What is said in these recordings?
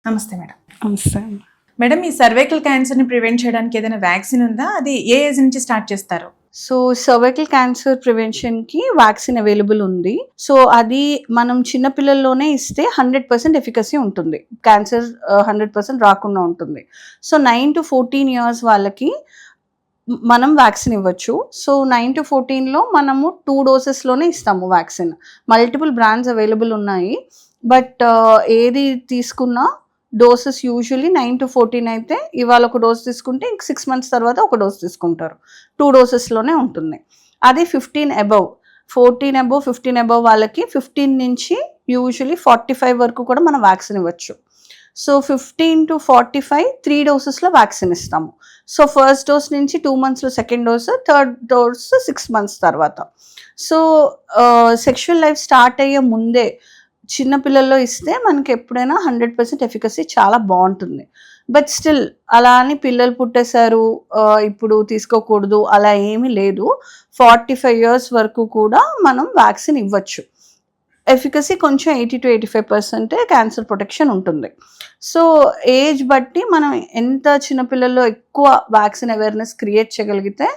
నమస్తే మేడం. నమస్తే. మేడం, ఈ సర్వైకల్ క్యాన్సర్‌ని ప్రివెంట్ చేయడానికి ఏదైనా వ్యాక్సిన్ ఉందా? అది ఏ ఏజ్ నుంచి స్టార్ట్ చేస్తారు? సో సర్వైకల్ క్యాన్సర్ ప్రివెన్షన్‌కి వ్యాక్సిన్ అవైలబుల్ ఉంది. సో అది మనం చిన్న పిల్లల్లోనే ఇస్తే 100% ఎఫికసీ ఉంటుంది. క్యాన్సర్ 100% రాకుండా ఉంటుంది. సో 9-14 ఇయర్స్ వాళ్ళకి మనం వ్యాక్సిన్ ఇవ్వచ్చు. సో 9-14లో మనము 2 డోసెస్‌లోనే ఇస్తాము వ్యాక్సిన్. మల్టిపుల్ బ్రాండ్స్ అవైలబుల్ ఉన్నాయి. బట్ ఏది తీసుకున్నా డోసెస్ యూజువల్లీ 9-14 అయితే ఇవాళ ఒక డోస్ తీసుకుంటే ఇంక 6 మంత్స్ తర్వాత ఒక డోస్ తీసుకుంటారు. 2 డోసెస్‌లోనే ఉంటుంది. అదే 15 అబోవ్ 14 అబోవ్ 15 అబోవ్ వాళ్ళకి 15 నుంచి యూజువల్లీ 45 వరకు కూడా మనం వ్యాక్సిన్ ఇవ్వచ్చు. సో 15-45 3 డోసెస్‌లో వ్యాక్సిన్ ఇస్తాము. సో ఫస్ట్ డోస్ నుంచి 2 మంత్స్‌లో second dose, third dose 6 months తర్వాత. సో సెక్షువల్ లైఫ్ స్టార్ట్ అయ్యే ముందే చిన్న పిల్లల్లో ఇస్తే మనకి ఎప్పుడైనా 100% ఎఫికసీ చాలా బాగుంటుంది. బట్ స్టిల్ అలా అని పిల్లలు పుట్టేశారు ఇప్పుడు తీసుకోకూడదు అలా ఏమీ లేదు. 45 ఇయర్స్ వరకు కూడా మనం వ్యాక్సిన్ ఇవ్వచ్చు. ఎఫికసీ కొంచెం 80-85% క్యాన్సర్ ప్రొటెక్షన్ ఉంటుంది. సో ఏజ్ బట్టి మనం ఎంత చిన్నపిల్లల్లో ఎక్కువ వ్యాక్సిన్ అవేర్నెస్ క్రియేట్ చేయగలిగితే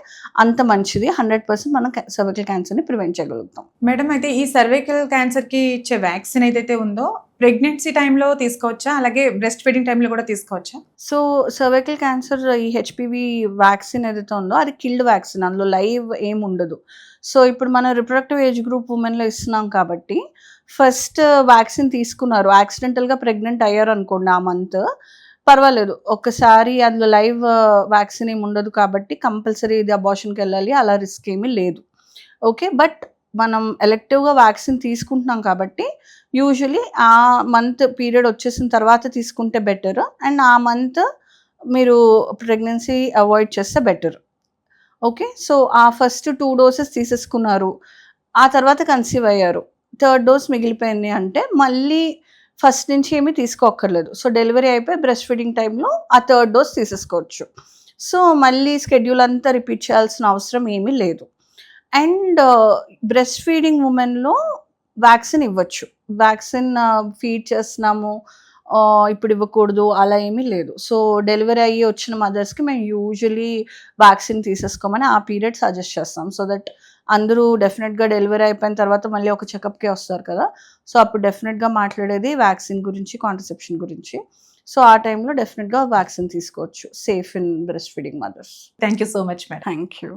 అంత మంచిది. 100% మనం సర్వైకల్ క్యాన్సర్ని ప్రివెంట్ చేయగలుగుతాం. మేడం, అయితే ఈ సర్వైకల్ క్యాన్సర్‌కి ఇచ్చే వ్యాక్సిన్ ఏదైతే ఉందో ప్రెగ్నెన్సీ టైంలో తీసుకోవచ్చా? అలాగే బ్రెస్ట్ ఫీడింగ్ టైంలో కూడా తీసుకోవచ్చా? సో సర్వైకల్ క్యాన్సర్ ఈ హెచ్పివి వ్యాక్సిన్ ఏదైతే ఉందో అది కిల్డ్ వ్యాక్సిన్. అందులో లైవ్ ఏం ఉండదు. సో ఇప్పుడు మనం రిప్రొడక్టివ్ ఏజ్ గ్రూప్ ఉమెన్లో ఇస్తున్నాం కాబట్టి ఫస్ట్ వ్యాక్సిన్ తీసుకున్నారు, యాక్సిడెంటల్గా ప్రెగ్నెంట్ అయ్యారు అనుకోండి ఆ మంత్, పర్వాలేదు. ఒక్కసారి అందులో లైవ్ వ్యాక్సిన్ ఏమి ఉండదు కాబట్టి కంపల్సరీ ఇది అబార్షన్కి వెళ్ళాలి అలా రిస్క్ ఏమీ లేదు. ఓకే, బట్ మనం ఎలెక్టివ్గా వ్యాక్సిన్ తీసుకుంటున్నాం కాబట్టి యూజువలీ ఆ మంత్ పీరియడ్ వచ్చేసిన తర్వాత తీసుకుంటే బెటర్. అండ్ ఆ మంత్ మీరు ప్రెగ్నెన్సీ అవాయిడ్ చేస్తే బెటర్. ఓకే, సో ఆ ఫస్ట్ 2 డోసెస్ తీసేసుకున్నారు, ఆ తర్వాత కన్సీవ్ అయ్యారు, థర్డ్ డోస్ మిగిలిపోయింది అంటే మళ్ళీ ఫస్ట్ నుంచి ఏమీ తీసుకోక్కర్లేదు. సో డెలివరీ అయిపోయి బ్రెస్ట్ ఫీడింగ్ టైంలో ఆ థర్డ్ డోస్ తీసేసుకోవచ్చు. సో మళ్ళీ స్కెడ్యూల్ అంతా రిపీట్ చేయాల్సిన అవసరం ఏమీ లేదు. అండ్ బ్రెస్ట్ ఫీడింగ్ ఉమెన్లో వ్యాక్సిన్ ఇవ్వచ్చు. వ్యాక్సిన్ ఫీడ్ చేస్తున్నాము ఇప్పుడు ఇవ్వకూడదు అలా ఏమీ లేదు. సో డెలివరీ అయ్యి వచ్చిన మదర్స్కి మేము యూజువలీ వ్యాక్సిన్ తీసేసుకోమని ఆ పీరియడ్ సజెస్ట్ చేస్తాం. సో దట్ అందరూ డెఫినెట్గా డెలివరీ అయిపోయిన తర్వాత మళ్ళీ ఒక చెకప్కి వస్తారు కదా. సో అప్పుడు డెఫినెట్గా మాట్లాడేది వ్యాక్సిన్ గురించి, కాంట్రసెప్షన్ గురించి. సో ఆ టైంలో డెఫినెట్గా వ్యాక్సిన్ తీసుకోవచ్చు safe in breast feeding mothers. Thank you so much madam. Thank you.